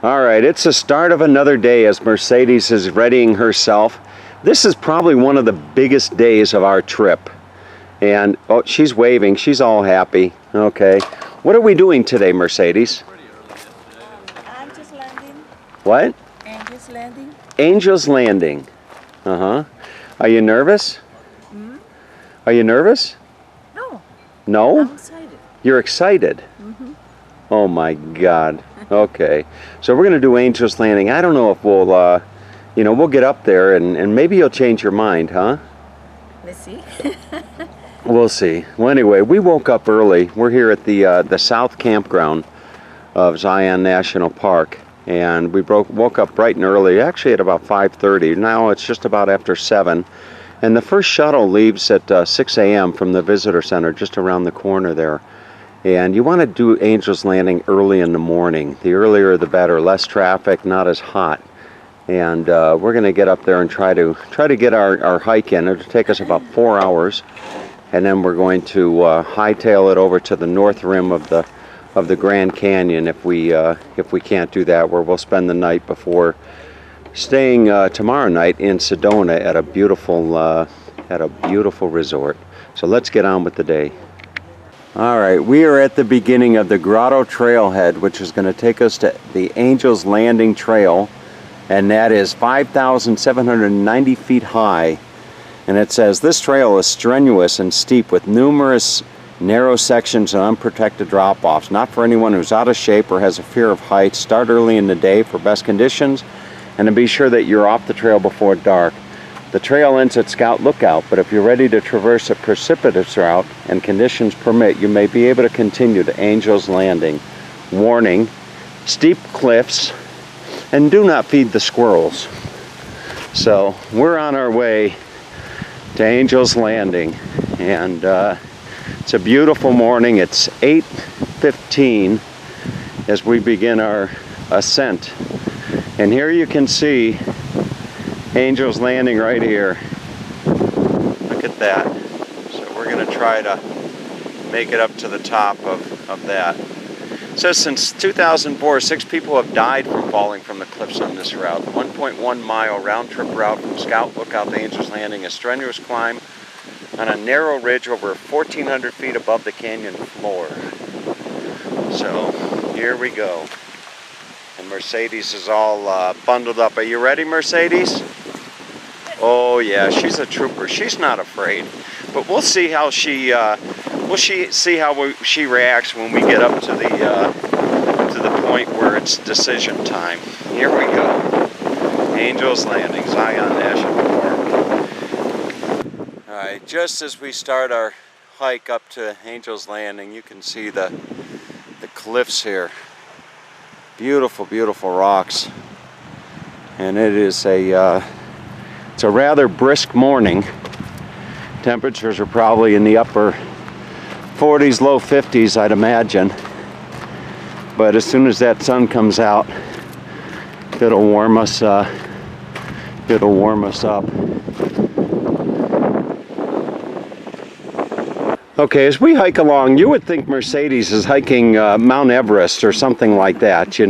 All right, it's the start of another day as Mercedes is readying herself. This is probably one of the biggest days of our trip. And, oh, she's waving. She's all happy. Okay. What are we doing today, Mercedes? Angel's Landing. What? Angel's Landing. Angel's Landing. Uh-huh. Are you nervous? Hmm? Are you nervous? No. No? I'm excited. You're excited? Mm-hmm. Oh my God. Okay. So we're going to do Angel's Landing. I don't know if we'll, we'll get up there and maybe you'll change your mind, huh? Let's see. We'll see. Well, anyway, we woke up early. We're here at the South Campground of Zion National Park, and we woke up bright and early, actually at about 5:30. Now it's just about after 7, and the first shuttle leaves at 6 a.m. from the visitor center just around the corner there. And you want to do Angel's Landing early in the morning. The earlier the better. Less traffic, not as hot. And we're going to get up there and try to get our hike in. It'll take us about 4 hours. And then we're going to hightail it over to the north rim of the Grand Canyon if we can't do that, where we'll spend the night before staying tomorrow night in Sedona at a beautiful resort. So let's get on with the day. All right, we are at the beginning of the Grotto Trailhead, which is going to take us to the Angel's Landing Trail, and that is 5,790 feet high. And it says, this trail is strenuous and steep with numerous narrow sections and unprotected drop-offs. Not for anyone who's out of shape or has a fear of heights. Start early in the day for best conditions, and to be sure that you're off the trail before dark. The trail ends at Scout Lookout, but if you're ready to traverse a precipitous route and conditions permit, you may be able to continue to Angel's Landing. Warning, steep cliffs, and do not feed the squirrels. So we're on our way to Angel's Landing, and it's a beautiful morning. It's 8:15 as we begin our ascent, and here you can see Angel's Landing right here. Look at that. So we're going to try to make it up to the top of that. It says since 2004, 6 people have died from falling from the cliffs on this route. 1.1 mile round trip route from Scout Lookout to Angel's Landing, a strenuous climb on a narrow ridge over 1,400 feet above the canyon floor. So here we go. And Mercedes is all bundled up. Are you ready, Mercedes? Oh yeah, she's a trooper. She's not afraid. But we'll see how she she reacts when we get up to the point where it's decision time. Here we go. Angel's Landing, Zion National Park. All right, just as we start our hike up to Angel's Landing, you can see the cliffs here. Beautiful, beautiful rocks, and it is it's a rather brisk morning. Temperatures are probably in the upper 40s, low 50s, I'd imagine. But as soon as that sun comes out, it'll warm us up. Okay, as we hike along, you would think Mercedes is hiking Mount Everest or something like that,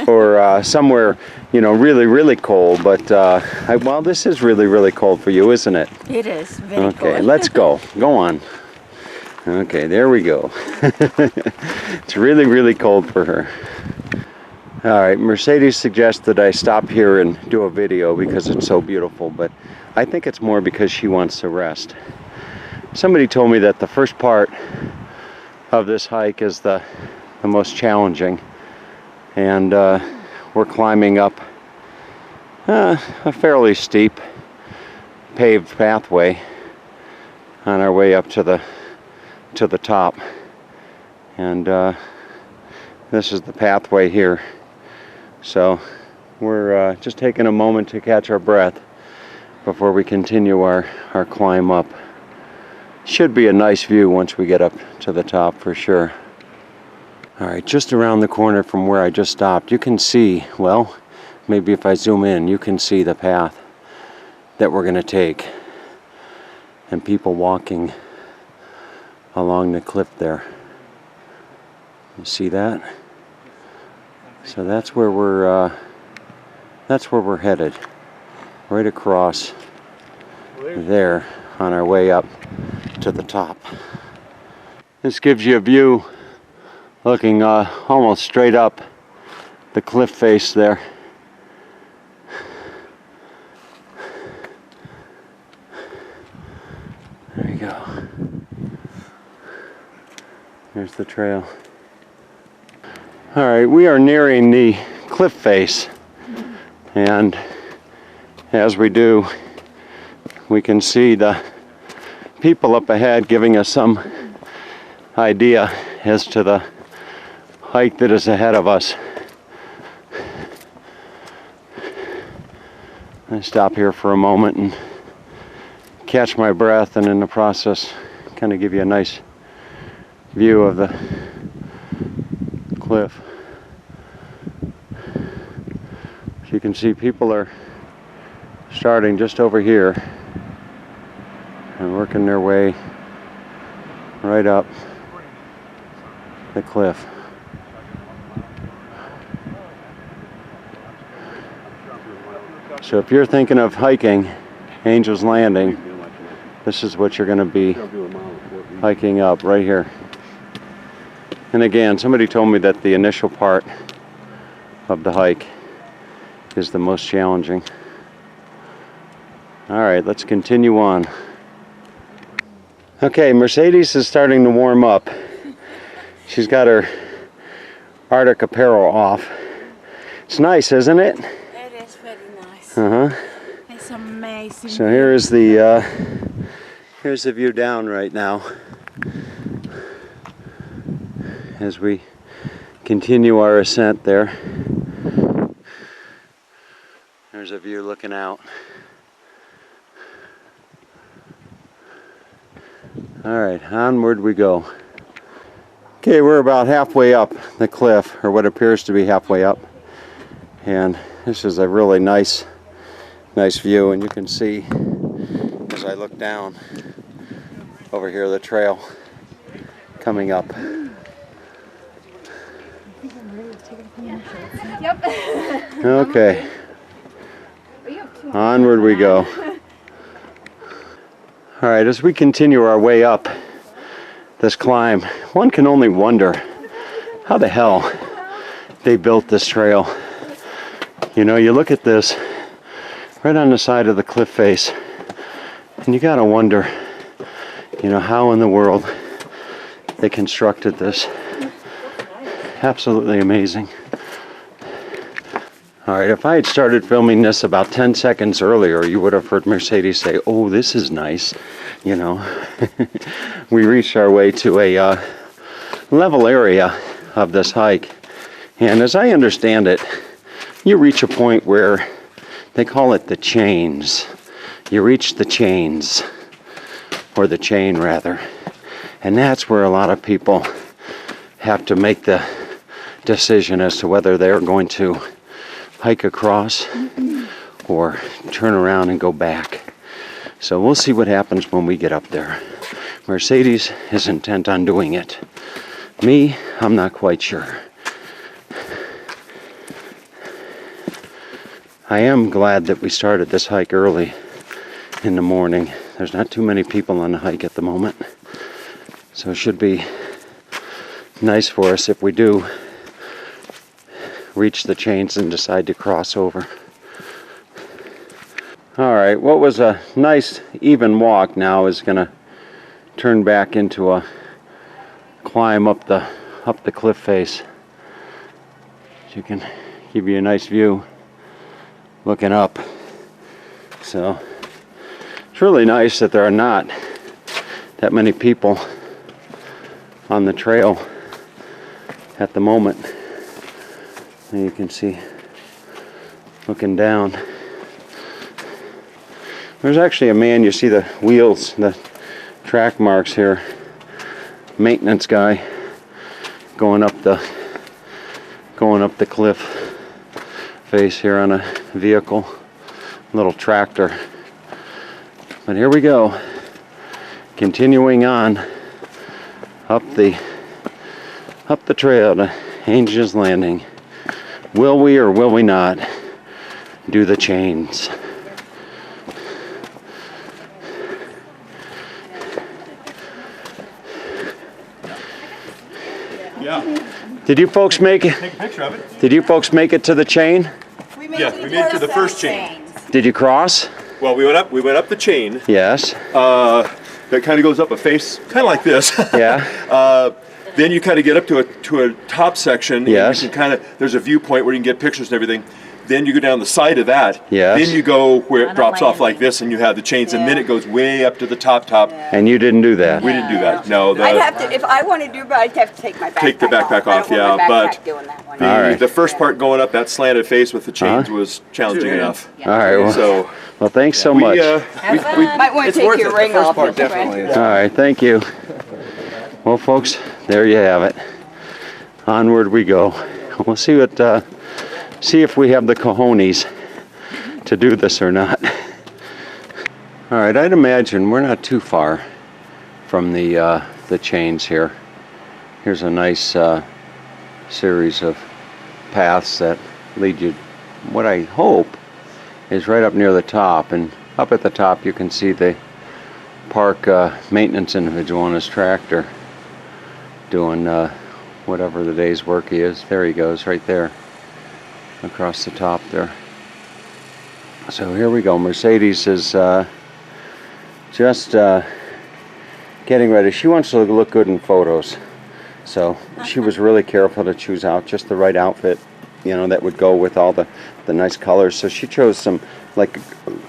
or somewhere, really, really cold. But, well, this is really, really cold for you, isn't it? It is very cold. Okay, let's go. Go on. Okay, there we go. It's really, really cold for her. All right, Mercedes suggests that I stop here and do a video because it's so beautiful, but I think it's more because she wants to rest. Somebody told me that the first part of this hike is the most challenging, and we're climbing up a fairly steep paved pathway on our way up to the top, and this is the pathway here. So we're just taking a moment to catch our breath before we continue our climb up. Should be a nice view once we get up to the top for sure. All right, just around the corner from where I just stopped, you can see, well, maybe if I zoom in, you can see the path that we're going to take, and people walking along the cliff there. You see that? So that's where we're headed, right across there on our way up to the top. This gives you a view looking almost straight up the cliff face there. There you go. There's the trail. All right, we are nearing the cliff face, and as we do, we can see the people up ahead giving us some idea as to the hike that is ahead of us. I stop here for a moment and catch my breath, and in the process kind of give you a nice view of the cliff. As you can see, people are starting just over here and working their way right up the cliff. So if you're thinking of hiking Angel's Landing, this is what you're going to be hiking up right here. And again, somebody told me that the initial part of the hike is the most challenging. All right, let's continue on. Okay, Mercedes is starting to warm up. She's got her Arctic apparel off. It's nice, isn't it? It is very nice. Uh-huh. It's amazing. So here's the view down right now as we continue our ascent there. There's a view looking out. All right, onward we go. Okay, we're about halfway up the cliff, or what appears to be halfway up. And this is a really nice view, and you can see as I look down over here the trail coming up. Yep. Okay, onward we go. All right, as we continue our way up this climb, one can only wonder how the hell they built this trail. You know, you look at this right on the side of the cliff face, and you gotta wonder, you know, how in the world they constructed this. Absolutely amazing. All right, if I had started filming this about 10 seconds earlier, you would have heard Mercedes say, "Oh, this is nice," you know. We reached our way to a level area of this hike, and as I understand it, you reach a point where they call it the chains. You reach the chains, or the chain rather, and that's where a lot of people have to make the decision as to whether they're going to hike across or turn around and go back. So we'll see what happens when we get up there. Mercedes is intent on doing it. Me, I'm not quite sure. I am glad that we started this hike early in the morning. There's not too many people on the hike at the moment, so it should be nice for us if we do reach the chains and decide to cross over. All right, what was a nice even walk now is going to turn back into a climb up the cliff face. So you can give you a nice view looking up. So it's really nice that there are not that many people on the trail at the moment. And you can see looking down. There's actually a man, you see the wheels, the track marks here. Maintenance guy going up the cliff face here on a vehicle, little tractor. But here we go, continuing on up the trail to Angel's Landing. Will we or will we not do the chains? Yeah. Did you folks make it? Take a picture of it. Did you folks make it to the chain? Yeah, we made it to the first chain. Did you cross? Well, we went up the chain. Yes. That kind of goes up a face, kind of like this. Yeah. Then you kind of get up to a top section. Yes. And you can kind of, there's a viewpoint where you can get pictures and everything. Then you go down the side of that. Yes. Then you go where it drops off like this, and you have the chains, and then it goes way up to the top. And you didn't do that. We didn't do that. No. I'd have to, if I wanted to do it, I'd have to take my backpack Take the backpack off, I don't want yeah, my but backpack doing that one. All right. The first part going up that slanted face with the chains was challenging enough. All right. Well, So well thanks so much. we Might want to take your ring off. Mr. Francis. All right. Thank you. Well, folks, there you have it. Onward we go. We'll see what. See if we have the cojones to do this or not. All right. I'd imagine we're not too far from the chains here. Here's a nice series of paths that lead you, what I hope is right up near the top, and up at the top you can see the park maintenance individual on his tractor doing whatever the day's work is. There he goes, right there across the top there. So here we go. Mercedes is just getting ready. She wants to look good in photos, so she was really careful to choose out just the right outfit, you know, that would go with all the nice colors. So she chose some like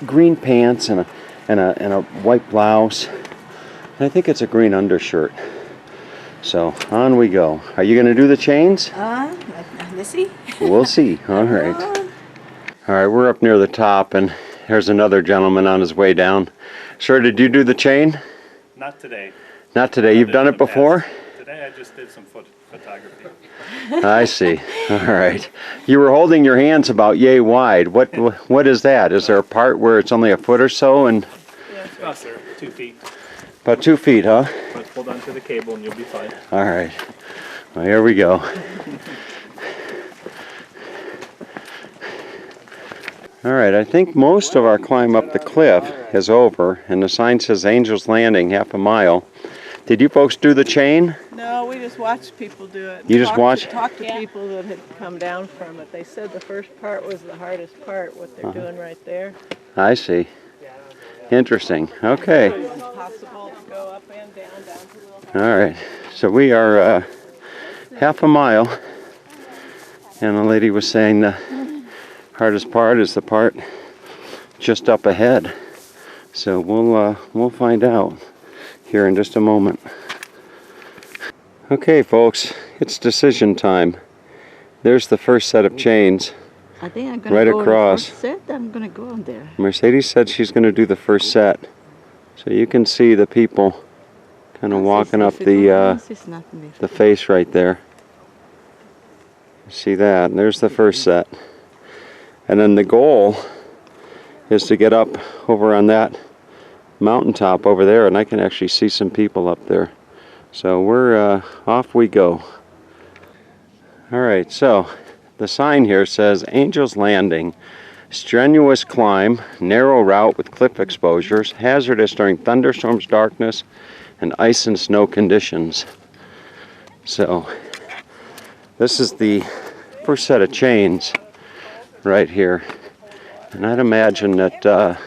green pants and a white blouse, and I think it's a green undershirt. So on we go. Are you going to do the chains? Let's see. We'll see. All right. All right, we're up near the top, and there's another gentleman on his way down. Sir, did you do the chain? Not today. Not today. You've done it before? Today I just did some photography. I see. All right. You were holding your hands about yay wide. What is that? Is there a part where it's only a foot or so? And Yes, sir. 2 feet. about 2 feet, huh? Let's hold on to the cable and you'll be fine. All right. Well, here we go. All right, I think most of our climb up the cliff is over, and the sign says Angel's Landing, half a mile. Did you folks do the chain? No, we just watched people do it. You just watched? Talked to people that had come down from it. They said the first part was the hardest part, what they're doing right there. I see. Interesting. Okay. It's impossible to go up and down to the All right. So we are half a mile, and the lady was saying the hardest part is the part just up ahead. So we'll find out here in just a moment. Okay, folks, it's decision time. There's the first set of chains. I think I'm gonna Right go across. The first set. I'm gonna go on there. Mercedes said she's going to do the first set. So you can see the people kind of walking up the face right there. See that? And there's the first set. And then the goal is to get up over on that mountaintop over there, and I can actually see some people up there. So we're off we go. All right, so the sign here says Angel's Landing, strenuous climb, narrow route with cliff exposures, hazardous during thunderstorms, darkness, and ice and snow conditions. So this is the first set of chains right here, and I'd imagine that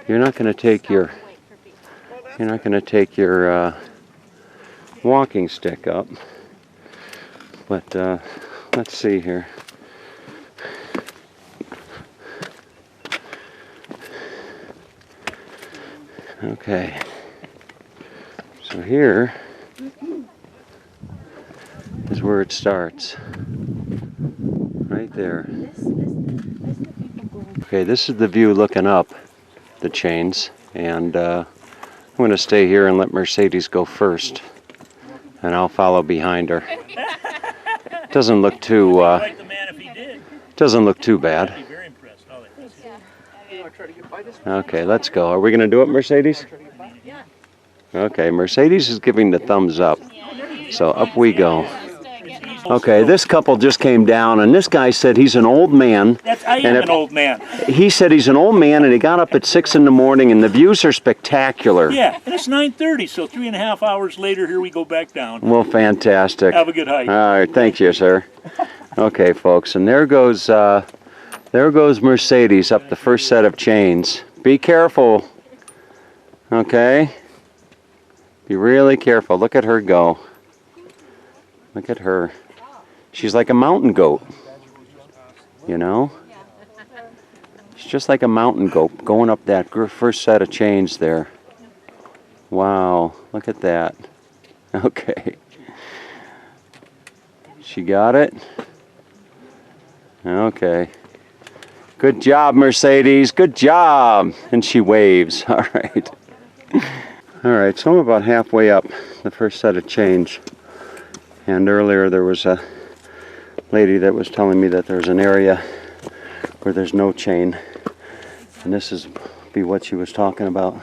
you're not going to take your walking stick up, but let's see here. Okay, so here is where it starts, right there. Okay, this is the view looking up the chains, and I'm going to stay here and let Mercedes go first, and I'll follow behind her. Doesn't look too Quite the man if he did. doesn't look too bad. I'd be very impressed. Oh, Okay, let's go. Are we going to do it, Mercedes? Okay, Mercedes is giving the thumbs up, so up we go. it's easier Okay, this couple just came down, and this guy said he's an old man. I am And an old man. He said he's an old man, and he got up at 6 in the morning, and the views are spectacular. Yeah, and it's 9:30, so 3.5 hours later, here we go back down. Well, fantastic. Have a good hike. All right, thank you, sir. Okay, folks, and there goes Mercedes up the first set of chains. Be careful, okay? Be really careful. Look at her go. Look at her. She's like a mountain goat, you know? She's just like a mountain goat going up that first set of chains there. Wow, look at that. Okay. She got it? Okay. Good job, Mercedes. Good job. And she waves. All right. All right, so I'm about halfway up the first set of chains. And earlier there was a lady that was telling me that there's an area where there's no chain. And this is be what she was talking about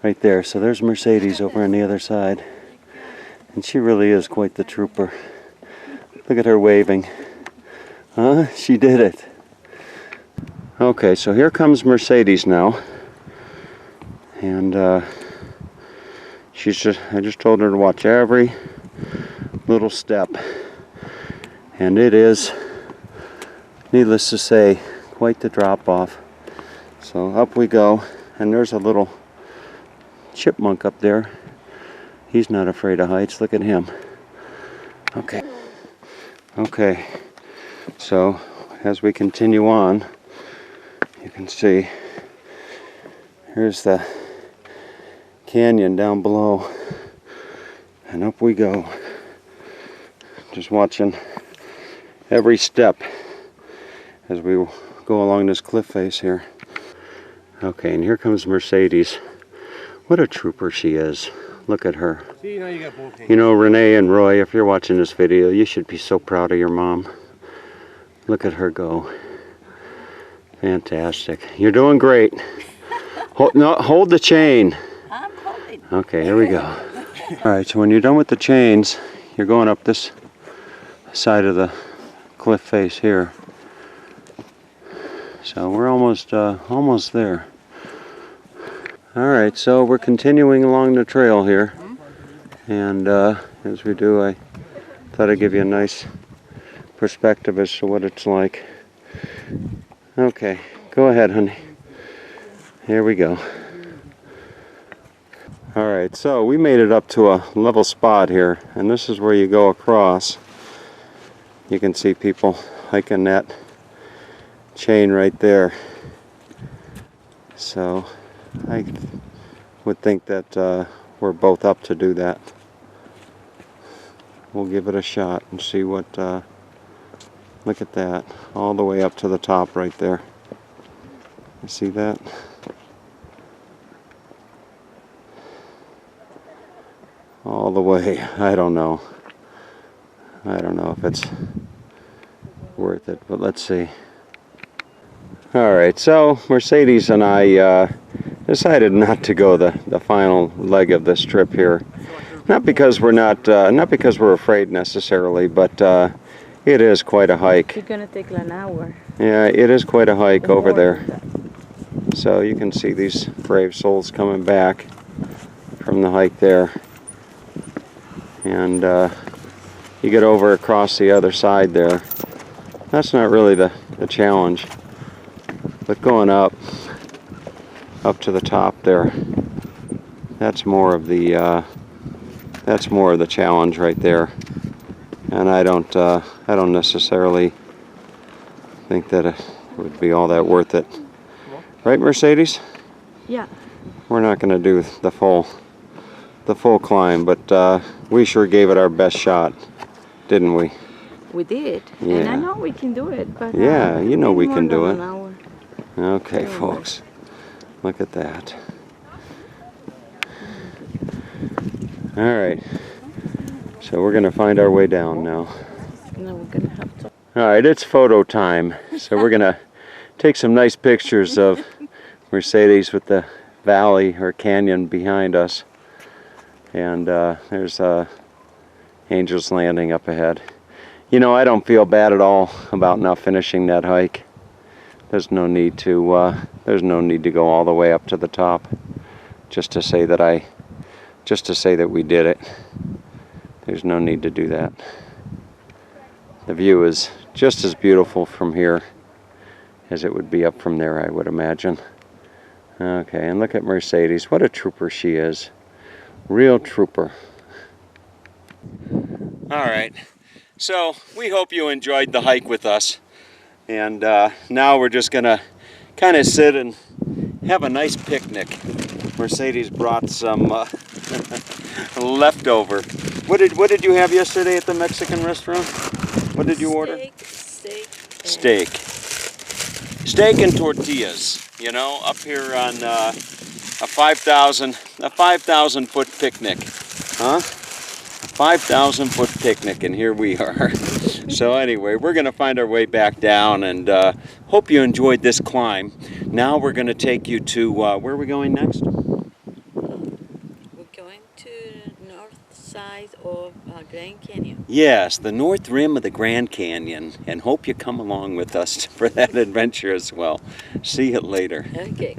right there. So there's Mercedes over on the other side. And she really is quite the trooper. Look at her waving. Huh? She did it. Okay, so here comes Mercedes now. And I just told her to watch every little step. And it is, needless to say, quite the drop off. So up we go, and there's a little chipmunk up there. He's not afraid of heights. Look at him. Okay. Okay. So as we continue on, you can see here's the canyon down below, and up we go. Just watching every step as we go along this cliff face here. Okay, and here comes Mercedes. What a trooper she is. Look at her. You know, Renee and Roy, if you're watching this video, you should be so proud of your mom. Look at her go. Fantastic. You're doing great. Hold the chain. I'm holding. Okay, here we go. All right, so when you're done with the chains, you're going up this side of the cliff face here. So we're almost there. All right, so we're continuing along the trail here, and as we do, I thought I'd give you a nice perspective as to what it's like. Okay, go ahead, honey. Here we go. All right, so we made it up to a level spot here, and this is where you go across. You can see people hiking that chain right there. So I would think that we're both up to do that. We'll give it a shot and see what, look at that, all the way up to the top right there. You see that? All the way. I don't know if it's worth it, but let's see. Alright, so Mercedes and I decided not to go the final leg of this trip here. Not because we're not because we're afraid necessarily, but it is quite a hike. It's gonna take an hour. Yeah, it is quite a hike over there. So you can see these brave souls coming back from the hike there. And you get over across the other side there. That's not really the challenge. But going up to the top there, that's more of the challenge right there. And I don't necessarily think that it would be all that worth it. Right, Mercedes? Yeah. We're not going to do the full climb, but we sure gave it our best shot, didn't we? We did. Yeah. And I know we can do it, but Yeah, you know we can do it. An hour. Okay, folks, look at that. All right, so we're gonna find our way down now. No, we're gonna have to. All right, it's photo time. So we're gonna take some nice pictures of Mercedes with the valley or canyon behind us, and there's Angel's Landing up ahead. You know, I don't feel bad at all about not finishing that hike. There's no need to go all the way up to the top just to say that we did it. There's no need to do that. The view is just as beautiful from here as it would be up from there, I would imagine. Okay, and look at Mercedes. What a trooper she is. Real trooper. All right. So we hope you enjoyed the hike with us. And now we're just gonna kind of sit and have a nice picnic. Mercedes brought some leftover. What did you have yesterday at the Mexican restaurant? What did you order? Steak. Steak and tortillas. You know, up here on a 5,000 foot picnic, huh? 5,000 foot picnic, and here we are. So anyway, we're gonna find our way back down, and hope you enjoyed this climb. Now we're gonna take you to where are we going next? We're going to the north side of Grand Canyon. Yes, the north rim of the Grand Canyon, and hope you come along with us for that adventure as well. See you later. Okay.